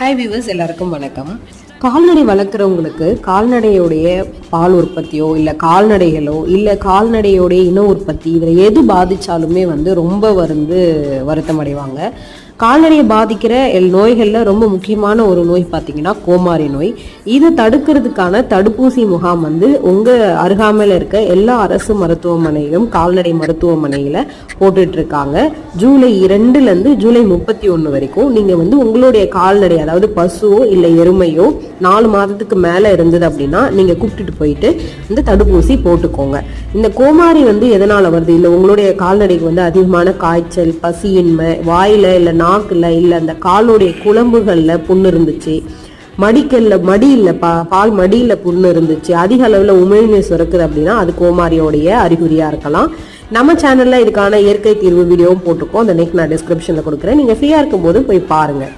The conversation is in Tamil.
ஹாய் வியூவர்ஸ், எல்லாருக்கும் வணக்கம். கால்நடை வளர்க்குறவங்களுக்கு கால்நடையோடைய பால் உற்பத்தியோ இல்லை கால்நடைகளோ இல்லை கால்நடையோடைய இன உற்பத்தி இதில் எது பாதித்தாலுமே ரொம்ப வருத்தம் அடைவாங்க. கால்நடையை பாதிக்கிற நோய்களில் ரொம்ப முக்கியமான ஒரு நோய் பார்த்தீங்கன்னா கோமாரி நோய். இதை தடுக்கிறதுக்கான தடுப்பூசி முகாம் உங்கள் அருகாமையில் இருக்க எல்லா அரசு மருத்துவமனையிலும் கால்நடை மருத்துவமனையில் போட்டுட்ருக்காங்க. ஜூலை 2 ஜூலை 31 வரைக்கும் நீங்கள் உங்களுடைய கால்நடை, அதாவது பசுவோ இல்லை எருமையோ 4 மாதத்துக்கு மேலே இருந்தது அப்படின்னா நீங்கள் கூப்பிட்டுட்டு போயிட்டு இந்த தடுப்பூசி போட்டுக்கோங்க. இந்த கோமாரி எதனால் வருது? இல்லை உங்களுடைய கால்நடைக்கு அதிகமான காய்ச்சல், பசியின்மை, வாயில் இல்லை நாக்குல இல்லை அந்த காலுடைய குழம்புகளில் புண்ணு இருந்துச்சு, மடியில் பால் மடியில் புண்ணு இருந்துச்சு, அதிக அளவில் உமிழ்நீர் சுரக்குது அப்படின்னா அது கோமாரியோடைய அறிகுறியாக இருக்கலாம். நம்ம சேனலில் இதுக்கான இயற்கை தீர்வு வீடியோவும் போட்டுக்கோம். அந்த லிங்க் நான் டிஸ்கிரிப்ஷனில் கொடுக்குறேன். நீங்கள் ஃப்ரீயாக இருக்கும்போது போய் பாருங்கள்.